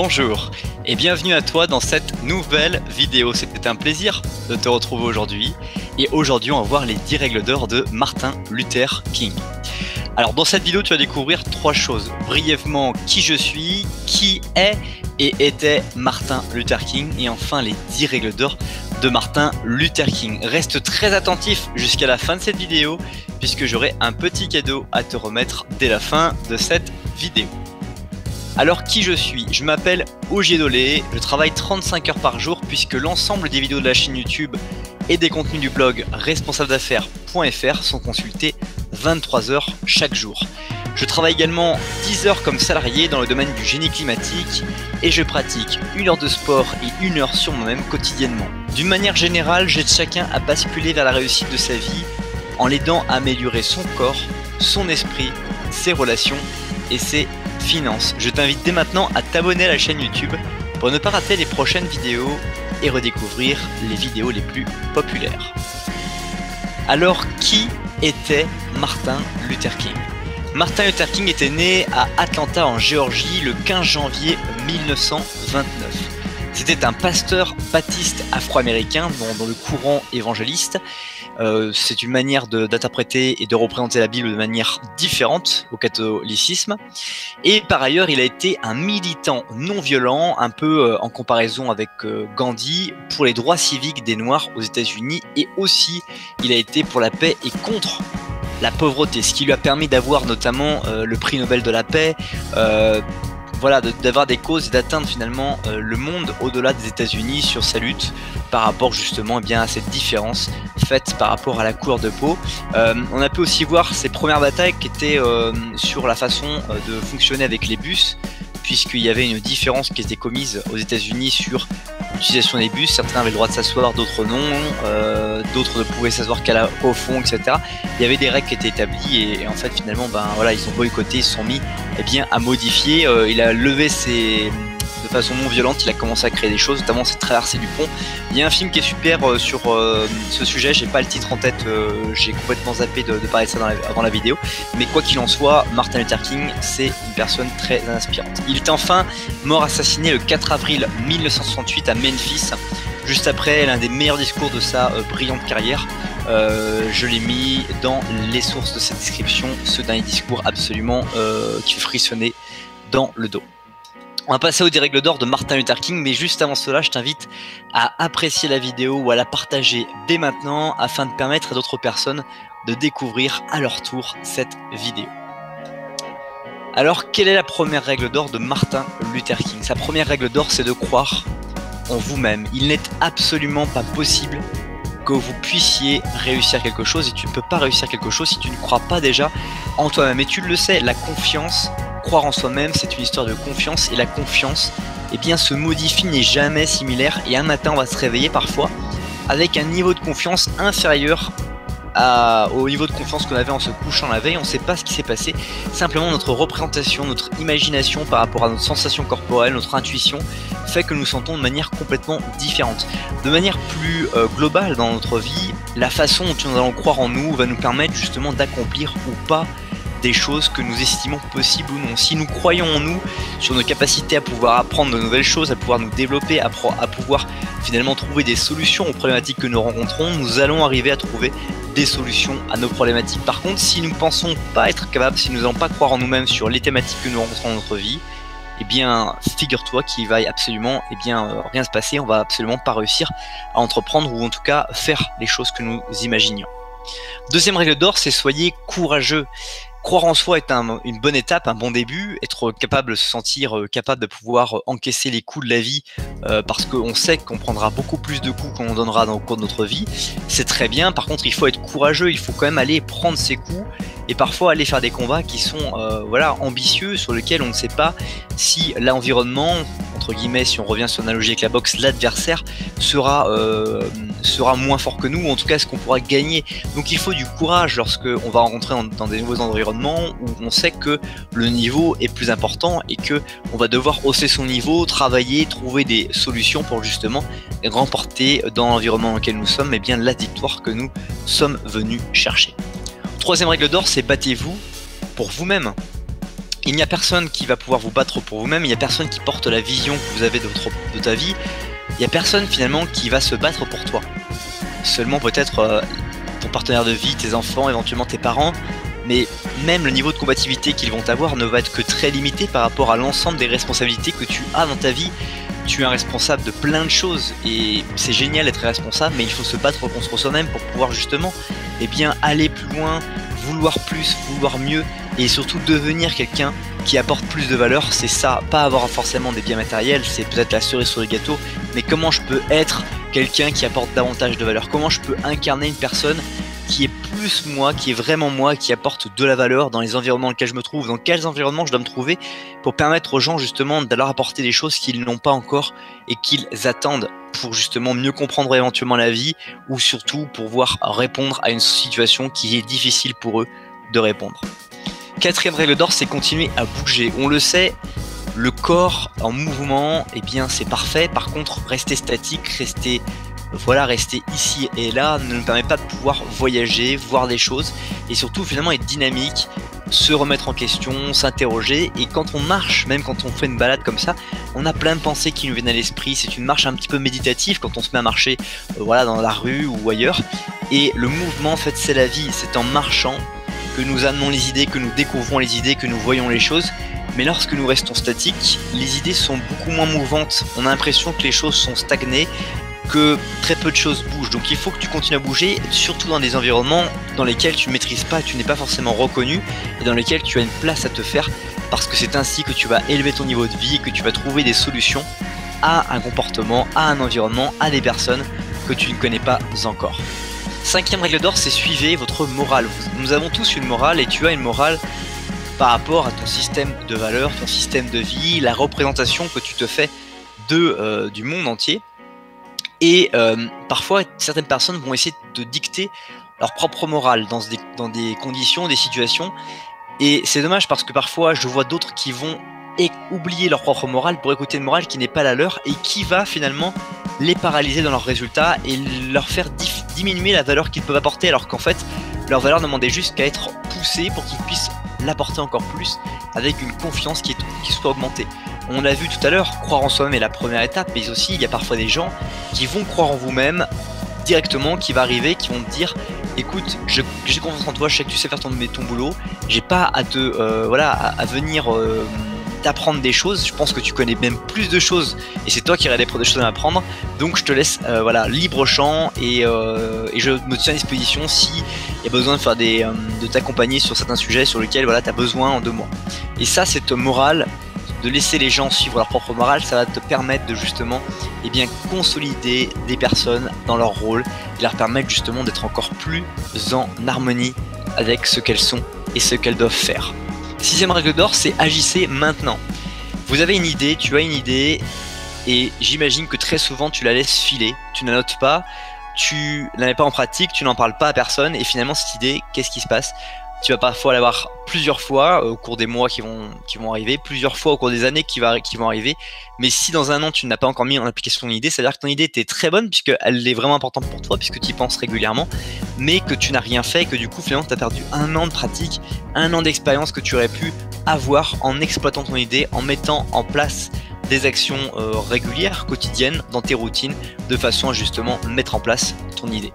Bonjour et bienvenue à toi dans cette nouvelle vidéo. C'était un plaisir de te retrouver aujourd'hui. Et aujourd'hui, on va voir les 10 règles d'or de Martin Luther King. Alors dans cette vidéo, tu vas découvrir 3 choses. Brièvement, qui je suis, qui est et était Martin Luther King. Et enfin, les 10 règles d'or de Martin Luther King. Reste très attentif jusqu'à la fin de cette vidéo, puisque j'aurai un petit cadeau à te remettre dès la fin de cette vidéo. Alors qui je suis? Je m'appelle Ogier Dolé, je travaille 35 heures par jour puisque l'ensemble des vidéos de la chaîne YouTube et des contenus du blog responsabledaffaires.fr sont consultés 23 heures chaque jour. Je travaille également 10 heures comme salarié dans le domaine du génie climatique et je pratique 1 heure de sport et 1 heure sur moi-même quotidiennement. D'une manière générale, j'aide chacun à basculer vers la réussite de sa vie en l'aidant à améliorer son corps, son esprit, ses relations et ses finances. Je t'invite dès maintenant à t'abonner à la chaîne YouTube pour ne pas rater les prochaines vidéos et redécouvrir les vidéos les plus populaires. Alors, qui était Martin Luther King? Martin Luther King était né à Atlanta en Géorgie le 15 janvier 1929. C'était un pasteur baptiste afro-américain dans le courant évangéliste. C'est une manière d'interpréter et de représenter la Bible de manière différente au catholicisme. Et par ailleurs, il a été un militant non violent, un peu en comparaison avec Gandhi, pour les droits civiques des Noirs aux États-Unis. Et aussi, il a été pour la paix et contre la pauvreté, ce qui lui a permis d'avoir notamment le prix Nobel de la paix, voilà, d'avoir des causes et d'atteindre finalement le monde au-delà des États-Unis sur sa lutte par rapport justement à cette différence faite par rapport à la couleur de peau. On a pu aussi voir ses premières batailles qui étaient sur la façon de fonctionner avec les bus, puisqu'il y avait une différence qui était commise aux États-Unis sur l'utilisation des bus. Certains avaient le droit de s'asseoir, d'autres non, d'autres ne pouvaient s'asseoir qu'au fond, etc. Il y avait des règles qui étaient établies et en fait finalement voilà, ils ont boycotté, ils se sont mis à modifier. Il a levé de façon non violente, il a commencé à créer des choses, notamment cette traversée du pont. Il y a un film qui est super sur ce sujet, j'ai pas le titre en tête, j'ai complètement zappé de parler de ça avant la vidéo, mais quoi qu'il en soit, Martin Luther King, c'est une personne très inspirante. Il est enfin mort assassiné le 4 avril 1968 à Memphis, juste après l'un des meilleurs discours de sa brillante carrière. Je l'ai mis dans les sources de cette description, ce dernier discours absolument qui fait frissonner dans le dos. On va passer aux 10 règles d'or de Martin Luther King, mais juste avant cela, je t'invite à apprécier la vidéo ou à la partager dès maintenant afin de permettre à d'autres personnes de découvrir à leur tour cette vidéo. Alors, quelle est la première règle d'or de Martin Luther King? Sa première règle d'or, c'est de croire en vous-même. Il n'est absolument pas possible que vous puissiez réussir quelque chose et tu ne peux pas réussir quelque chose si tu ne crois pas déjà en toi-même. Et tu le sais, la confiance, croire en soi-même, c'est une histoire de confiance et la confiance, se modifie, n'est jamais similaire et un matin on va se réveiller parfois avec un niveau de confiance inférieur au niveau de confiance qu'on avait en se couchant la veille. On ne sait pas ce qui s'est passé, simplement notre représentation, notre imagination par rapport à notre sensation corporelle, notre intuition fait que nous sentons de manière complètement différente. De manière plus globale dans notre vie, la façon dont nous allons croire en nous va nous permettre justement d'accomplir ou pas des choses que nous estimons possibles ou non. Si nous croyons en nous, sur nos capacités à pouvoir apprendre de nouvelles choses, à pouvoir nous développer, à pouvoir finalement trouver des solutions aux problématiques que nous rencontrons, nous allons arriver à trouver des solutions à nos problématiques. Par contre, si nous ne pensons pas être capables, si nous n'allons pas croire en nous-mêmes sur les thématiques que nous rencontrons dans notre vie, figure-toi qu'il va absolument rien se passer, on va absolument pas réussir à entreprendre ou en tout cas faire les choses que nous imaginions. Deuxième règle d'or, c'est soyez courageux. Croire en soi est une bonne étape, un bon début, être capable de se sentir capable de pouvoir encaisser les coups de la vie parce qu'on sait qu'on prendra beaucoup plus de coups qu'on donnera dans le cours de notre vie, c'est très bien. Par contre, il faut être courageux, il faut quand même aller prendre ses coups et parfois aller faire des combats qui sont ambitieux, sur lesquels on ne sait pas si l'environnement, entre guillemets, si on revient sur l'analogie avec la boxe, l'adversaire sera moins fort que nous, ou en tout cas ce qu'on pourra gagner. Donc il faut du courage lorsque on va rentrer dans des nouveaux environnements où on sait que le niveau est plus important et que on va devoir hausser son niveau, travailler, trouver des solutions pour justement remporter dans l'environnement dans lequel nous sommes la victoire que nous sommes venus chercher. Troisième règle d'or, c'est battez-vous pour vous-même. Il n'y a personne qui va pouvoir vous battre pour vous-même, il n'y a personne qui porte la vision que vous avez de ta vie, il n'y a personne finalement qui va se battre pour toi. Seulement peut-être ton partenaire de vie, tes enfants, éventuellement tes parents, mais même le niveau de combativité qu'ils vont avoir ne va être que très limité par rapport à l'ensemble des responsabilités que tu as dans ta vie. Tu es un responsable de plein de choses et c'est génial d'être responsable, mais il faut se battre contre soi-même pour pouvoir justement aller plus loin, vouloir plus, vouloir mieux et surtout devenir quelqu'un qui apporte plus de valeur. C'est ça, pas avoir forcément des biens matériels, c'est peut-être la cerise sur le gâteau, mais comment je peux être quelqu'un qui apporte davantage de valeur, comment je peux incarner une personne qui est plus moi, qui est vraiment moi, qui apporte de la valeur dans les environnements dans lesquels je me trouve, dans quels environnements je dois me trouver pour permettre aux gens justement de leur apporter des choses qu'ils n'ont pas encore et qu'ils attendent pour justement mieux comprendre éventuellement la vie ou surtout pour pouvoir répondre à une situation qui est difficile pour eux de répondre. Quatrième règle d'or, c'est continuer à bouger. On le sait, le corps en mouvement, c'est parfait. Par contre, rester statique, rester ici et là ne nous permet pas de pouvoir voyager, voir des choses et surtout finalement être dynamique, se remettre en question, s'interroger. Et quand on marche, même quand on fait une balade comme ça, on a plein de pensées qui nous viennent à l'esprit. C'est une marche un petit peu méditative quand on se met à marcher dans la rue ou ailleurs. Et le mouvement, en fait, c'est la vie. C'est en marchant que nous amenons les idées, que nous découvrons les idées, que nous voyons les choses. Mais lorsque nous restons statiques, les idées sont beaucoup moins mouvantes. On a l'impression que les choses sont stagnées, que très peu de choses bougent. Donc il faut que tu continues à bouger, surtout dans des environnements dans lesquels tu ne maîtrises pas, tu n'es pas forcément reconnu et dans lesquels tu as une place à te faire, parce que c'est ainsi que tu vas élever ton niveau de vie et que tu vas trouver des solutions à un comportement, à un environnement, à des personnes que tu ne connais pas encore. Cinquième règle d'or, c'est suivez votre morale. Nous avons tous une morale et tu as une morale par rapport à ton système de valeurs, ton système de vie, la représentation que tu te fais du monde entier. Et parfois, certaines personnes vont essayer de dicter leur propre morale dans des conditions, des situations. Et c'est dommage parce que parfois, je vois d'autres qui vont oublier leur propre morale pour écouter une morale qui n'est pas la leur et qui va finalement les paralyser dans leurs résultats et leur faire diminuer la valeur qu'ils peuvent apporter, alors qu'en fait, leur valeur demandait juste qu'à être poussée pour qu'ils puissent l'apporter encore plus avec une confiance qui soit augmentée. On l'a vu tout à l'heure, croire en soi-même est la première étape, mais aussi il y a parfois des gens qui vont croire en vous-même directement, qui va arriver, qui vont te dire écoute, j'ai confiance en toi, je sais que tu sais faire ton boulot, j'ai pas à te venir t'apprendre des choses, je pense que tu connais même plus de choses et c'est toi qui aurais des choses à m'apprendre, donc je te laisse libre champ et je me tiens à disposition si il y a besoin de faire de t'accompagner sur certains sujets sur lesquels tu as besoin de moi. Et ça, cette morale, de laisser les gens suivre leur propre morale, ça va te permettre de justement consolider des personnes dans leur rôle et leur permettre justement d'être encore plus en harmonie avec ce qu'elles sont et ce qu'elles doivent faire. Sixième règle d'or, c'est agissez maintenant. Vous avez une idée, tu as une idée et j'imagine que très souvent tu la laisses filer, tu ne la notes pas, tu ne la mets pas en pratique, tu n'en parles pas à personne et finalement cette idée, qu'est-ce qui se passe ? Tu vas parfois l'avoir plusieurs fois au cours des mois qui vont arriver, plusieurs fois au cours des années qui vont arriver. Mais si dans un an tu n'as pas encore mis en application ton idée, c'est-à-dire que ton idée était très bonne puisqu'elle est vraiment importante pour toi, puisque tu y penses régulièrement, mais que tu n'as rien fait et que du coup finalement tu as perdu un an de pratique, un an d'expérience que tu aurais pu avoir en exploitant ton idée, en mettant en place des actions régulières, quotidiennes, dans tes routines, de façon à justement mettre en place ton idée.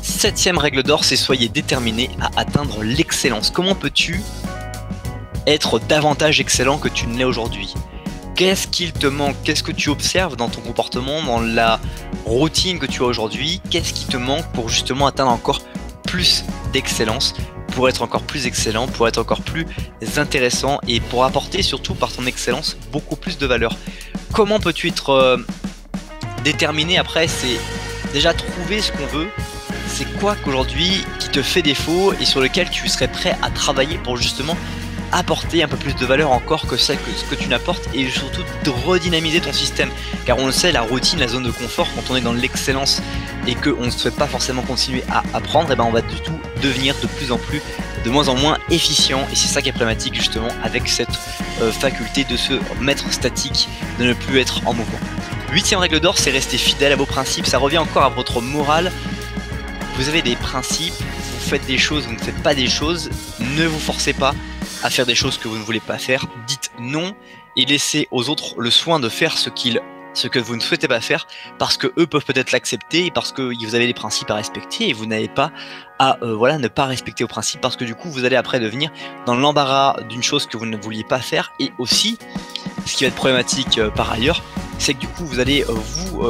Septième règle d'or, c'est soyez déterminé à atteindre l'excellence. Comment peux-tu être davantage excellent que tu ne l'es aujourd'hui? Qu'est-ce qu'il te manque? Qu'est-ce que tu observes dans ton comportement, dans la routine que tu as aujourd'hui? Qu'est-ce qui te manque pour justement atteindre encore plus d'excellence, pour être encore plus excellent, pour être encore plus intéressant et pour apporter surtout par ton excellence beaucoup plus de valeur? Comment peux-tu être déterminé? Après, c'est déjà trouver ce qu'on veut. C'est quoi qu'aujourd'hui qui te fait défaut et sur lequel tu serais prêt à travailler pour justement apporter un peu plus de valeur encore que ce que tu n'apportes et surtout de redynamiser ton système, car on le sait, la routine, la zone de confort, quand on est dans l'excellence et qu'on ne souhaite pas forcément continuer à apprendre, on va du tout devenir de moins en moins efficient et c'est ça qui est problématique justement avec cette faculté de se mettre statique, de ne plus être en mouvement. Huitième règle d'or, c'est rester fidèle à vos principes. Ça revient encore à votre morale. Vous avez des principes, vous faites des choses, vous ne faites pas des choses, ne vous forcez pas à faire des choses que vous ne voulez pas faire, dites non et laissez aux autres le soin de faire ce que vous ne souhaitez pas faire, parce que eux peuvent peut-être l'accepter, parce que vous avez des principes à respecter et vous n'avez pas à ne pas respecter vos principes, parce que du coup vous allez après devenir dans l'embarras d'une chose que vous ne vouliez pas faire. Et aussi, ce qui va être problématique par ailleurs, c'est que du coup vous allez vous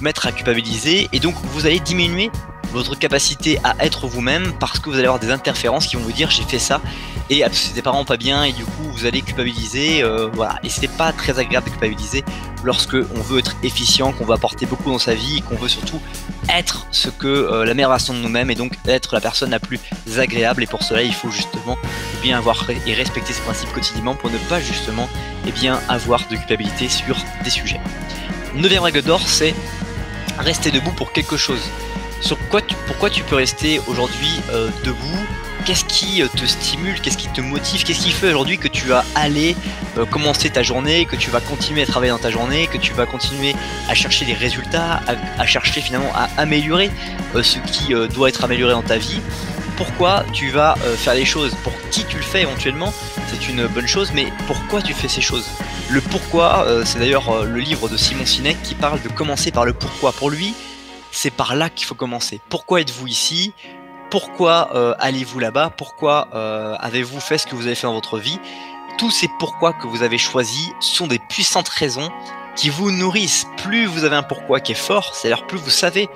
mettre à culpabiliser, et donc vous allez diminuer votre capacité à être vous-même, parce que vous allez avoir des interférences qui vont vous dire j'ai fait ça et c'était vraiment pas bien, et du coup vous allez culpabiliser, voilà. Et c'est pas très agréable de culpabiliser lorsque on veut être efficient, qu'on veut apporter beaucoup dans sa vie, et qu'on veut surtout être ce que la meilleure version de nous-mêmes, et donc être la personne la plus agréable. Et pour cela il faut justement bien avoir et respecter ces principes quotidiennement pour ne pas justement avoir de culpabilité sur des sujets. 9e règle d'or, c'est rester debout pour quelque chose. Pourquoi tu peux rester aujourd'hui debout? Qu'est-ce qui te stimule? Qu'est-ce qui te motive? Qu'est-ce qui fait aujourd'hui que tu vas aller commencer ta journée, que tu vas continuer à travailler dans ta journée, que tu vas continuer à chercher des résultats, à chercher finalement à améliorer ce qui doit être amélioré dans ta vie? Pourquoi tu vas faire les choses? Pour qui tu le fais éventuellement, c'est une bonne chose, mais pourquoi tu fais ces choses? Le pourquoi, c'est d'ailleurs le livre de Simon Sinek qui parle de commencer par le pourquoi. Pour lui, c'est par là qu'il faut commencer. Pourquoi êtes-vous ici? Pourquoi allez-vous là-bas? Pourquoi avez-vous fait ce que vous avez fait dans votre vie? Tous ces pourquoi que vous avez choisis sont des puissantes raisons qui vous nourrissent. Plus vous avez un pourquoi qui est fort, c'est-à-dire plus vous savez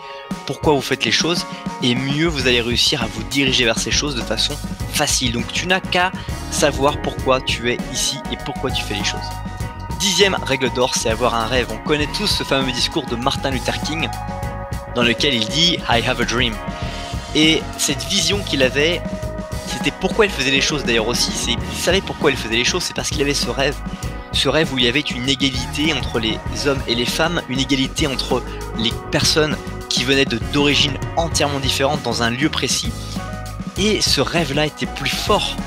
pourquoi vous faites les choses, et mieux vous allez réussir à vous diriger vers ces choses de façon facile. Donc tu n'as qu'à savoir pourquoi tu es ici et pourquoi tu fais les choses. 10e règle d'or, c'est avoir un rêve. On connaît tous ce fameux discours de Martin Luther King dans lequel il dit « I have a dream ». Et cette vision qu'il avait, c'était pourquoi il faisait les choses d'ailleurs aussi. Il savait pourquoi il faisait les choses, c'est parce qu'il avait ce rêve où il y avait une égalité entre les hommes et les femmes, une égalité entre les personnes qui venaient d'origines entièrement différentes dans un lieu précis. Et ce rêve-là était plus fort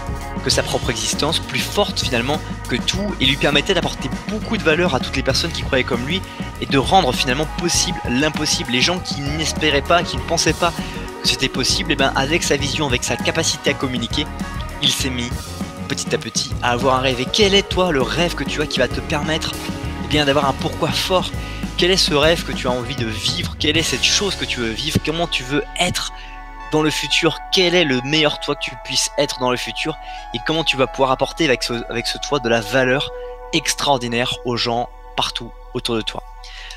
que sa propre existence, plus forte finalement que tout, et lui permettait d'apporter beaucoup de valeur à toutes les personnes qui croyaient comme lui, et de rendre finalement possible l'impossible. Les gens qui n'espéraient pas, qui ne pensaient pas que c'était possible, et bien avec sa vision, avec sa capacité à communiquer, il s'est mis petit à petit à avoir un rêve. Et quel est toi le rêve que tu as qui va te permettre d'avoir un pourquoi fort? Quel est ce rêve que tu as envie de vivre? Quelle est cette chose que tu veux vivre? Comment tu veux être dans le futur? Quel est le meilleur toi que tu puisses être dans le futur? Et comment tu vas pouvoir apporter avec ce toi de la valeur extraordinaire aux gens partout autour de toi?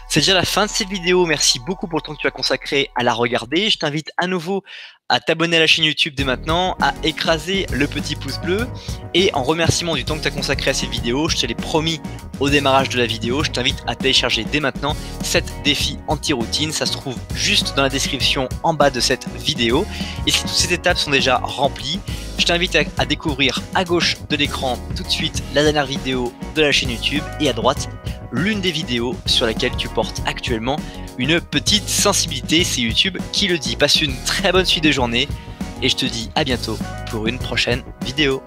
C'est déjà la fin de cette vidéo. Merci beaucoup pour le temps que tu as consacré à la regarder. Je t'invite à nouveau à t'abonner à la chaîne YouTube dès maintenant, à écraser le petit pouce bleu, et en remerciement du temps que tu as consacré à cette vidéo, je te l'ai promis au démarrage de la vidéo, je t'invite à télécharger dès maintenant 7 défis anti-routine. Ça se trouve juste dans la description en bas de cette vidéo. Et si toutes ces étapes sont déjà remplies, je t'invite à découvrir à gauche de l'écran tout de suite la dernière vidéo de la chaîne YouTube, et à droite l'une des vidéos sur laquelle tu portes actuellement une petite sensibilité. C'est YouTube qui le dit. Passe une très bonne suite de journée et je te dis à bientôt pour une prochaine vidéo.